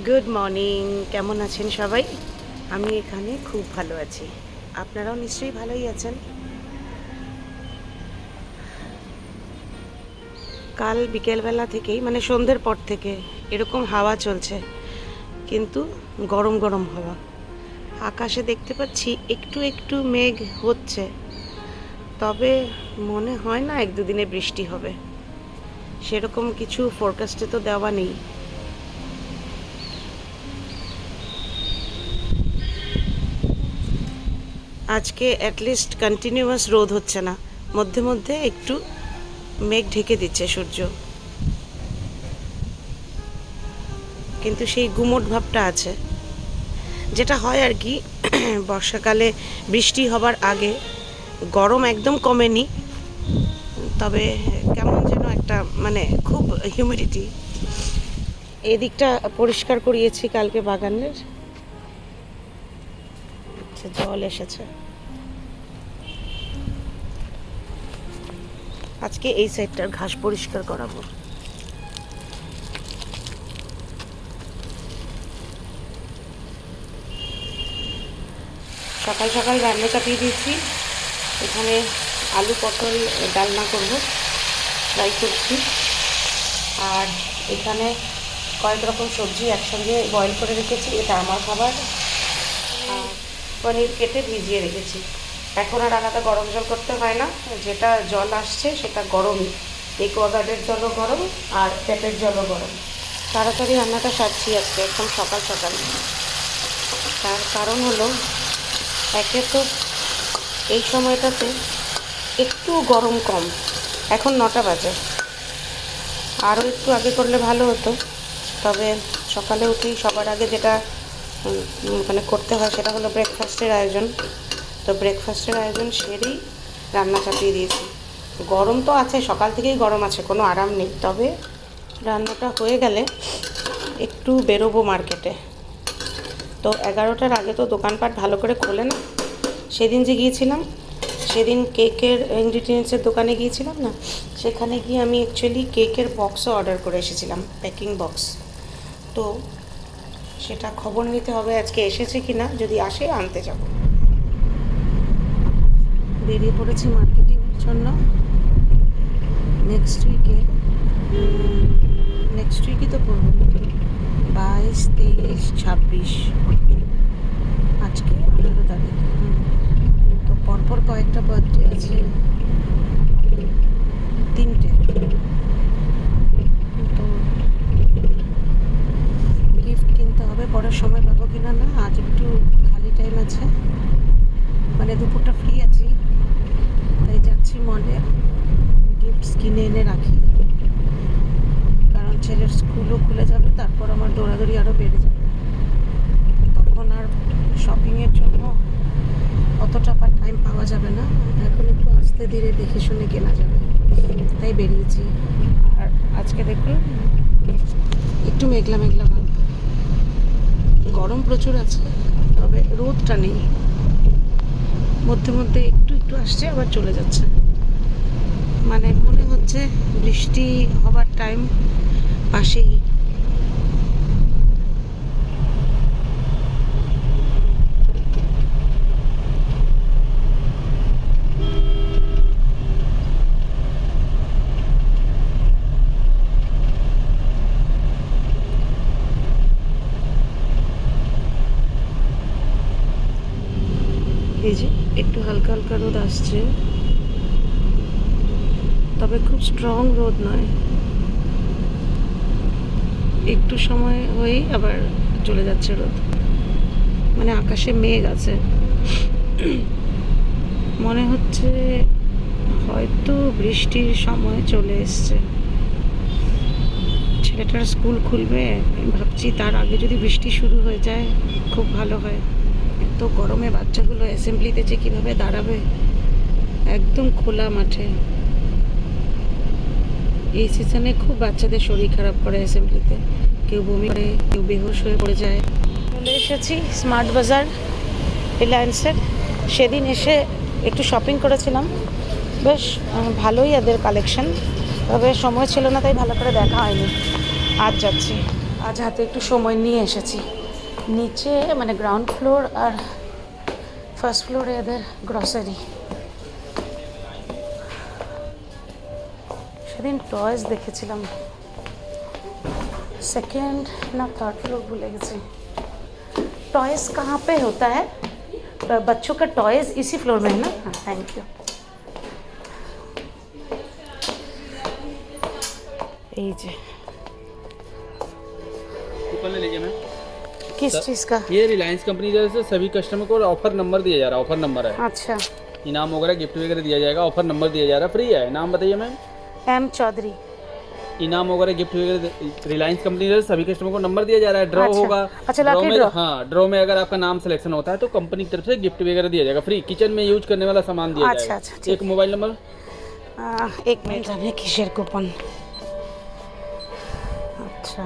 Good morning, কেমন আছেন সবাই? আমি এখানে খুব ভালো আছি, আপনারাও নিশ্চয়ই ভালোই আছেন। কাল বিকেলবেলা থেকেই মানে সন্ধ্যের পর থেকে এরকম হাওয়া চলছে, কিন্তু গরম গরম হাওয়া। আকাশে দেখতে পাচ্ছি একটু একটু মেঘ হচ্ছে, তবে মনে হয় না এক দুদিনে বৃষ্টি হবে, সেরকম কিছু ফোরকাস্টে তো দেওয়া নেই। আজকে অ্যাটলিস্ট কন্টিনিউয়াস রোদ হচ্ছে না, মধ্যে মধ্যে একটু মেঘ ঢেকে দিচ্ছে সূর্য, কিন্তু সেই গুমোট ভাবটা আছে, যেটা হয় আর কি। বর্ষাকালে বৃষ্টি হবার আগে গরম একদম কমেনি, তবে কেমন যেন একটা মানে খুব হিউমিডিটি। এদিকটা পরিষ্কার করিয়েছি কালকে বাগানের, জল এসেছে। আজকে এই সাইডটার ঘাস পরিষ্কার করাবো। সকাল সকাল রান্না চাপিয়ে দিয়েছি, এখানে আলু পটল ডালনা করব, ফ্রাই করছি। আর এখানে কয়েক রকম সবজি একসঙ্গে বয়েল করে রেখেছি, এটা আমার খাবার। আর পনির কেটে ভিজিয়ে রেখেছি, এখন আর আলাদা গরম জল করতে হয় না, যেটা জল আসছে সেটা গরমই। একুয়াগার্ডের জলও গরম আর ট্যাপের জলও গরম। তাড়াতাড়ি রান্নাটা সারছি আজকে একদম সকাল সকাল। তার কারণ হলো, একে তো এই সময়টাতে একটু গরম কম, এখন 9টা বাজে, আরও একটু আগে করলে ভালো হতো। তবে সকালে উঠেই সবার আগে যেটা মানে করতে হয় সেটা হলো ব্রেকফাস্টের আয়োজন। তো ব্রেকফাস্টের আয়োজন সেরেই রান্না চাপিয়ে দিয়েছি। গরম তো আছে, সকাল থেকেই গরম আছে, কোনো আরাম নেই। তবে রান্নাটা হয়ে গেলে একটু বেরোবো মার্কেটে। তো 11টার আগে তো দোকানপাট ভালো করে খোলে না। সেদিন যে গিয়েছিলাম, সেদিন কেকের ইনগ্রিডিয়েন্টসের দোকানে গিয়েছিলাম না, সেখানে গিয়ে আমি অ্যাকচুয়ালি কেকের বক্সও অর্ডার করে এসেছিলাম, প্যাকিং বক্স। তো সেটা খবর নিতে হবে আজকে এসেছে কি না, যদি আসে আনতে যাব। বেরিয়ে পড়েছি মার্কেটিংয়ের জন্য। নেক্সট উইকই তো পড়বো, 22, 23, 26, আজকে 18 তারিখ। তো পরপর কয়েকটা বার্থডে আছে, 3টে। তো গিফট কিনতে হবে, পরের সময় পাবো কিনা না। আজ একটু খালি টাইম আছে, মানে দুপুরটা ফ্রি আছি, তাই যাচ্ছি মলে গিফটস কিনে এনে রাখি, কারণ ছেলের স্কুলও খুলে যাবে, তারপর আমার দৌড়াদৌড়ি আরও বেড়ে যাবে, তখন আর শপিংয়ের জন্য অতটা টাইম পাওয়া যাবে না। এখন একটু আস্তে ধীরে দেখে শুনে কেনা যাবে, তাই বেরিয়েছি। আর আজকে দেখুন একটু মেঘলা মেঘলা ভাব, গরম প্রচুর আছে, তবে রোদটা নেই, মধ্যে মধ্যে একটু একটু আসছে আবার চলে যাচ্ছে, মানে মনে হচ্ছে বৃষ্টি হবার টাইম পাশেই। এই যে একটু হালকা হালকা রোদ আসছে, তবে খুব স্ট্রং রোদ নয়, একটু সময় হয়েই আবার চলে যাচ্ছে রোদ, মানে আকাশে মেঘ আছে, মনে হচ্ছে হয়তো বৃষ্টির সময় চলে এসছে। ছেলেটার স্কুল খুলবে, আমি ভাবছি তার আগে যদি বৃষ্টি শুরু হয়ে যায় খুব ভালো হয়। এত গরমে বাচ্চাগুলো অ্যাসেম্বলিতে যে কীভাবে দাঁড়াবে, একদম খোলা মাঠে। এই সিজনে খুব বাচ্চাদের শরীর খারাপ করে অ্যাসেম্বলিতে, কেউ বমি করে, কেউ বেহুশ হয়ে পড়ে যায়। চলে এসেছি স্মার্ট বাজার রিলায়েন্সের। সেদিন এসে একটু শপিং করেছিলাম, বেশ ভালোই এদের কালেকশন, তবে সময় ছিল না তাই ভালো করে দেখা হয়নি। আজ যাচ্ছি, আজ হাতে একটু সময় নিয়ে এসেছি। নিচে মানে গ্রাউন্ড ফ্লোর আর ফার্স্ট ফ্লোরে এদের গ্রসারি। সেদিন টয়েস দেখেছিলাম, सेकेंड ना थर्ड फ्लोर भूले गए। टॉयज कहाँ पे होता है? बच्चों का टॉयज इसी फ्लोर में है ना? हाँ, थैंक यू। ये कूपन ले लीजिए मैम। किस चीज़ का? ये रिलायंस कंपनी से सभी कस्टमर को ऑफर नंबर दिया जा रहा है। ऑफर नंबर है। अच्छा, इनाम वगैरह गिफ्ट वगैरह दिया जाएगा। ऑफर नंबर दिया जा रहा है, फ्री है। नाम बताइए मैम। एम चौधरी। इनाम वगैरह गिफ्ट वगैरह रिलायंस कंपनी से सभी कस्टमर को नंबर दिया जा रहा है। ड्रॉ अच्छा, होगा। अच्छा, ड्रॉ लकी में, ड्रॉ। हाँ, ड्रॉ में अगर आपका नाम सिलेक्शन होता है तो कंपनी की तरफ से गिफ्ट वगैरह दिया जाएगा, फ्री। किचन में यूज करने वाला सामान दिया अच्छा, जाएगा। अच्छा, ठीक। एक मोबाइल नंबर। एक मिनट, हमें किशोर कूपन। अच्छा,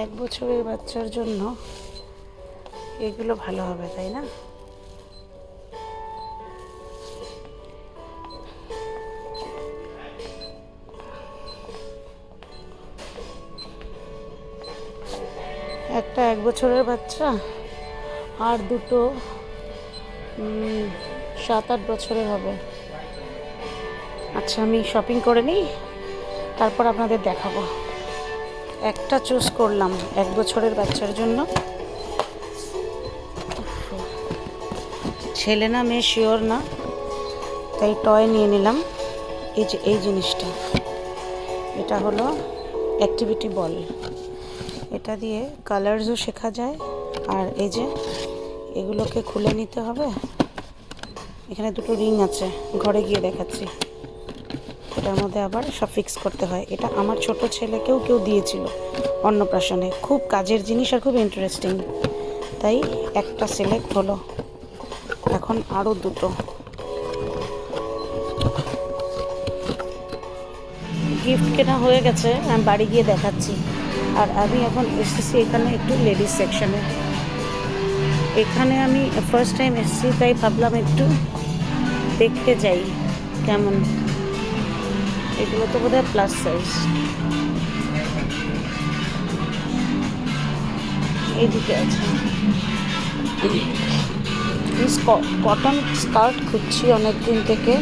এক বছরের বাচ্চার জন্য এগুলো ভালো হবে, তাই না? একটা 1 বছরের বাচ্চা আর দুটো 7-8 বছরের হবে। আচ্ছা, আমি শপিং করে নিই, তারপর আপনাদের দেখাবো। একটা চুজ করলাম 1 বছরের বাচ্চার জন্য। ছেলে না মেয়ে শিওর না, তাই টয় নিয়ে নিলাম। এই যে এই জিনিসটা, এটা হলো অ্যাক্টিভিটি বল। এটা দিয়ে কালার্সও শেখা যায়। আর এই যে এগুলোকে খুলে নিতে হবে। এখানে দুটো রিং আছে, ঘরে গিয়ে দেখাচ্ছি। এটার মধ্যে আবার সব ফিক্স করতে হয়। এটা আমার ছোট ছেলেকেও কেউ দিয়েছিল অন্নপ্রাশনে। খুব কাজের জিনিস আর খুব ইন্টারেস্টিং, তাই একটা সিলেক্ট হলো। এখন আরও দুটো গিফট কেনা হয়ে গেছে, আমি বাড়ি গিয়ে দেখাচ্ছি। আর আমি এখন এসেছি এখানে একটু লেডিস সেকশনে। এখানে আমি ফার্স্ট টাইম এসেছি, তাই ভাবলাম একটু দেখতে যাই কেমন। এগুলো তো বোধহয় প্লাস সাইজ। এইদিকে আছে কটন স্কার্ট, খুঁজছি অনেক দিন থেকে।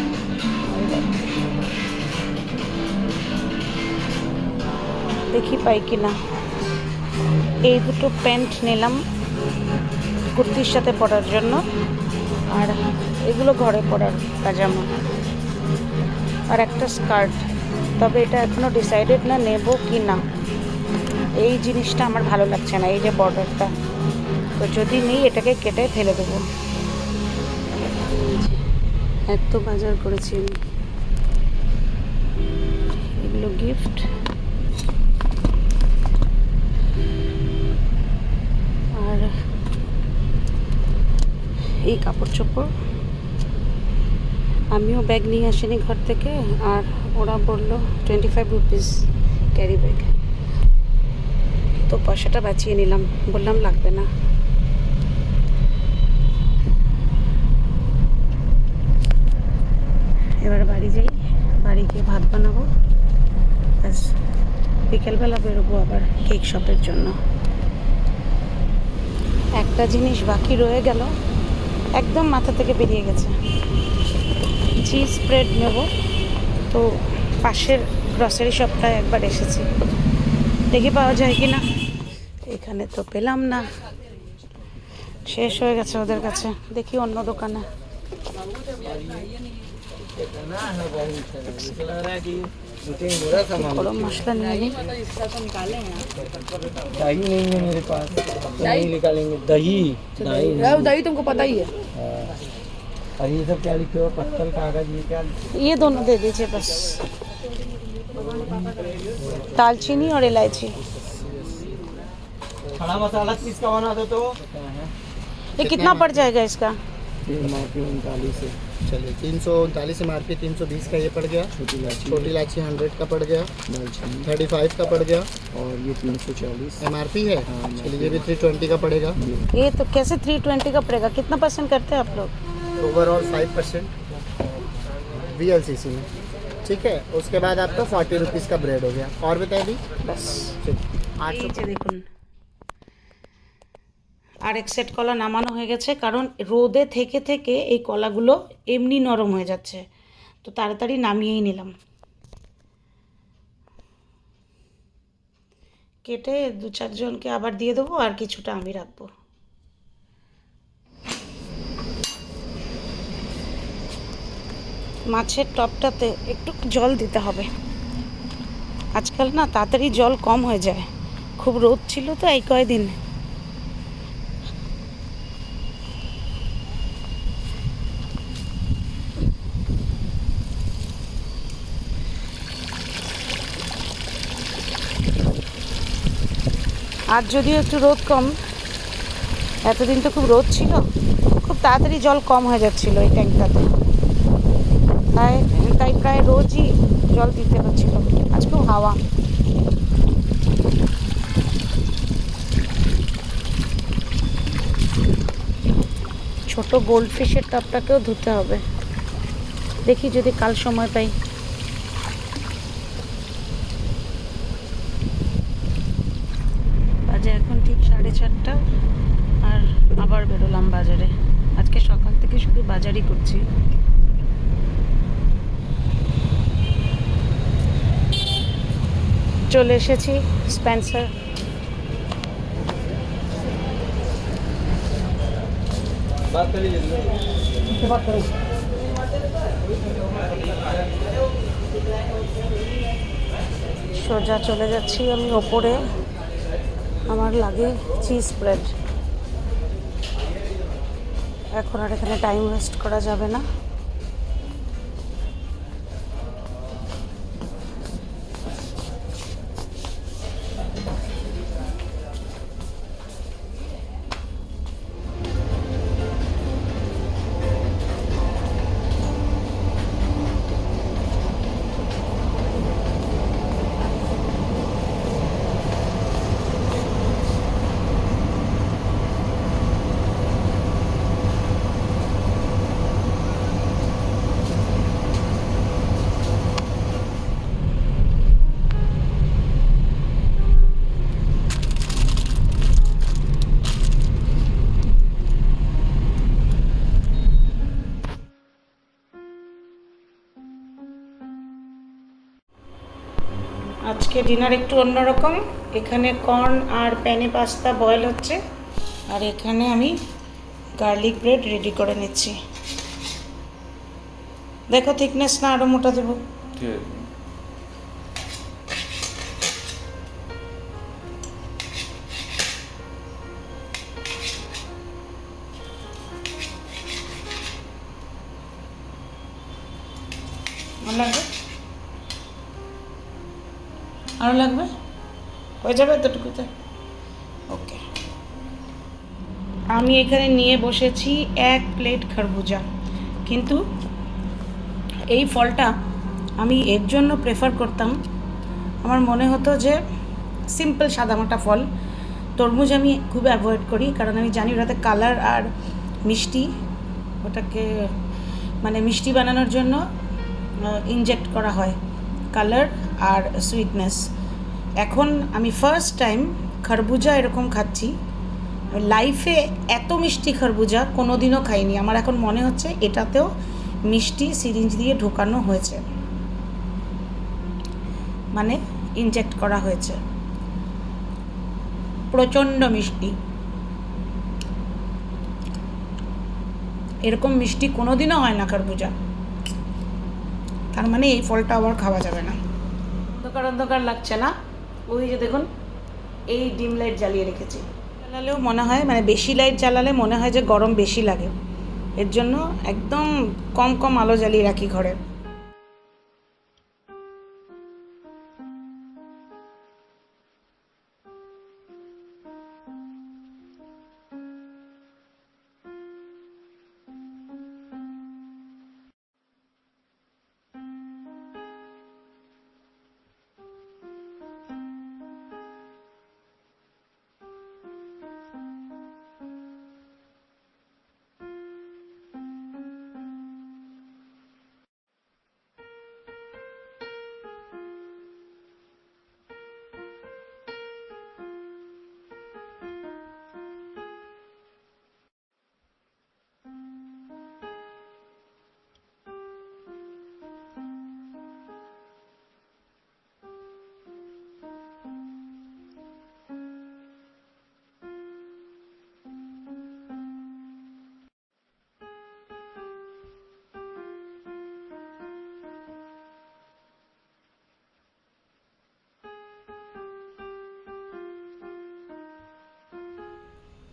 দেখি পাই কিনা। এই দুটো প্যান্ট নিলাম কুর্তির সাথে পরার জন্য, আর এগুলো ঘরে পরার পাজামা, আর একটা স্কার্ট। তবে এটা এখনও ডিসাইডেড না নেব কি না। এই জিনিসটা আমার ভালো লাগছে না, এই যে বর্ডারটা। তো যদি নেই এটাকে কেটে ফেলে দেবো। এত বাজার করেছি আমি। এগুলো গিফট। আর এই কাপড় চোপড় আমিও ব্যাগ নিয়ে আসিনি ঘর থেকে, আর ওরা বললো 25 রুপিস ক্যারি ব্যাগ। তো পয়সাটা বাঁচিয়ে নিলাম, বললাম লাগবে না। এবার বাড়ি যাই, বাড়ি গিয়ে ভাত বানাবো, ব্যাস। বিকেলবেলা বেরোবো আবার কেক শপের জন্য। একটা জিনিস বাকি রয়ে গেল, একদম মাথা থেকে বেরিয়ে গেছে। চিজ স্প্রেড নেব, তো পাশের গ্রসারি শপটায় একবার এসেছি, দেখি পাওয়া যায় কি না। এখানে তো পেলাম না, শেষ হয়ে গেছে ওদের কাছে। দেখি অন্য দোকানে। गरम मसला नहीं है। दही नहीं है मेरे पास, नहीं निकालेंगे। दही दही दही तुमको पता ही है। और ये सब क्या लिखे हो? पत्तल कागज, ये क्या? ये दोनों दे दीजिए बस। दालचीनी और इलायची। खड़ा मसाला किसका बना दो तो? ये कितना पड़ जाएगा इसका? ये MRP 39 है। चलिए 339 MRP, 320 का ये पड़ गया। छोटी इलायची छोटी इलायची 100 का पड़ गया। दालचीनी 35 का पड़ गया। और ये 340। MRP है। हाँ, चलिए ये भी 320 का पड़ेगा। ये तो कैसे 320 का पड़ेगा? कितना परसेंट करते हैं आप लोग? ओवरऑल 5% VLCC में, ठीक है। उसके बाद आपका 40 रुपीज़ का ब्रेड हो गया। और बताइए भी बस ठीक 8 এই যে দেখুন আর এক সেট কলা নামানো হয়ে গেছে, কারণ রোদে থেকে থেকে এই কলাগুলো এমনি নরম হয়ে যাচ্ছে, তো তাড়াতাড়ি নামিয়েই নিলাম। কেটে 2-4 জনকে আবার দিয়ে দেবো, আর কিছুটা আমি রাখবো। মাছের টপটাতে একটু জল দিতে হবে। আজকাল না তাড়াতাড়ি জল কম হয়ে যায়, খুব রোদ ছিল তো এই কয়দিন। আজ যদিও একটু রোদ কম, এতদিন তো খুব রোদ ছিল, খুব তাড়াতাড়ি জল কম হয়ে যাচ্ছিল এই ট্যাঙ্কটাতে, তাই তাই প্রায় রোজই জল দিতে হচ্ছিল। আজ খুব হাওয়া। ছোট গোল্ড ফিশের টপটাকেও ধুতে হবে, দেখি যদি কাল সময় পাই। বাজে এখন ঠিক 4:30, আর আবার বেরোলাম বাজারে। আজকে সকাল থেকে শুধু বাজারই করছি। চলে এসেছি স্পেন্সার। बात कर लीजिए। সোজা চলে যাচ্ছি আমি ওপরে, আমার লাগে চিজ ব্রেড। এখন আর এখানে টাইম ওয়েস্ট করা যাবে না। আজকে ডিনার একটু অন্যরকম। এখানে কর্ন আর প্যানে পাস্তা বয়েল হচ্ছে, আর এখানে আমি গার্লিক ব্রেড রেডি করে নিচ্ছি। দেখো থিকনেস না আরও মোটা দেবো? ভালো লাগবে? আরও লাগবে? হয়ে যাবে এতটুকুতে? ওকে। আমি এখানে নিয়ে বসেছি 1 প্লেট খরবুজা, কিন্তু এই ফলটা আমি এর জন্য প্রেফার করতাম, আমার মনে হতো যে সিম্পল সাদামাটা ফল। তরমুজ আমি খুব অ্যাভয়েড করি, কারণ আমি জানি ওটাতে কালার আর মিষ্টি, ওটাকে মানে মিষ্টি বানানোর জন্য ইনজেক্ট করা হয় কালার আর সুইটনেস। এখন আমি ফার্স্ট টাইম খরবুজা এরকম খাচ্ছি। লাইফে এত মিষ্টি খরবুজা কোনো দিনও খাইনি। আমার এখন মনে হচ্ছে এটাতেও মিষ্টি সিরিঞ্জ দিয়ে ঢোকানো হয়েছে, মানে ইনজেক্ট করা হয়েছে। প্রচণ্ড মিষ্টি, এরকম মিষ্টি কোনো দিনও হয় না খরবুজা। তার মানে এই ফলটা আবার খাওয়া যাবে না। অন্ধকার অন্ধকার লাগছে না? ওই যে দেখুন, এই ডিম লাইট জ্বালিয়ে রেখেছি। জ্বালালেও মনে হয়, মানে বেশি লাইট জ্বালালে মনে হয় যে গরম বেশি লাগে, এর জন্য একদম কম কম আলো জ্বালিয়ে রাখি ঘরে।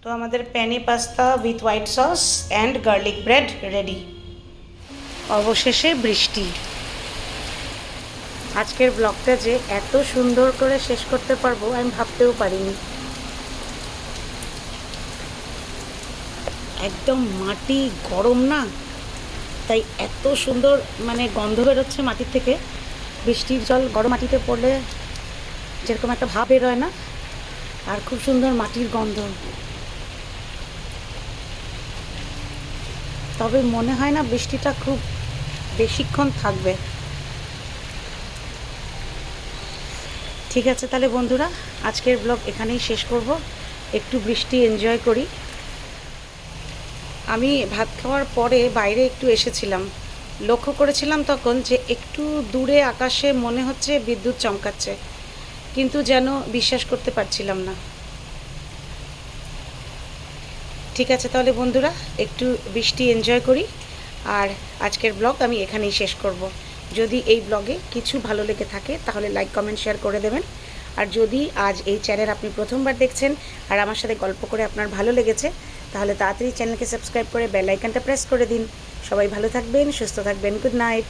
তো আমাদের penne pasta with white sauce and garlic bread ready. অবশেষে বৃষ্টি। আজকের ব্লগটা যে এত সুন্দর করে শেষ করতে পারবো আমি ভাবতেও পারিনি। একদম মাটি গরম না, তাই এত সুন্দর মানে গন্ধ বেরোচ্ছে মাটির থেকে। বৃষ্টির জল গরম মাটিতে পড়লে যেরকম একটা ভাব বেরোয় না, আর খুব সুন্দর মাটির গন্ধ। তবে মনে হয় না বৃষ্টিটা খুব বেশিক্ষণ থাকবে। ঠিক আছে তাহলে বন্ধুরা, আজকের ব্লগ এখানেই শেষ করব। একটু বৃষ্টি এনজয় করি। আমি ভাত খাওয়ার পরে বাইরে একটু এসেছিলাম, লক্ষ্য করেছিলাম তখন যে একটু দূরে আকাশে মনে হচ্ছে বিদ্যুৎ চমকাচ্ছে, কিন্তু যেন বিশ্বাস করতে পারছিলাম না। ঠিক আছে তাহলে বন্ধুরা, একটু বৃষ্টি এনজয় করি, আর আজকের ব্লগ আমি এখানেই শেষ করব। যদি এই ব্লগে কিছু ভালো লেগে থাকে তাহলে লাইক কমেন্ট শেয়ার করে দেবেন। আর যদি আজ এই চ্যানেল আপনি প্রথমবার দেখছেন আর আমার সাথে গল্প করে আপনার ভালো লেগেছে, তাহলে তাড়াতাড়ি চ্যানেলকে সাবস্ক্রাইব করে বেল আইকনটা প্রেস করে দিন। সবাই ভালো থাকবেন, সুস্থ থাকবেন। Good night.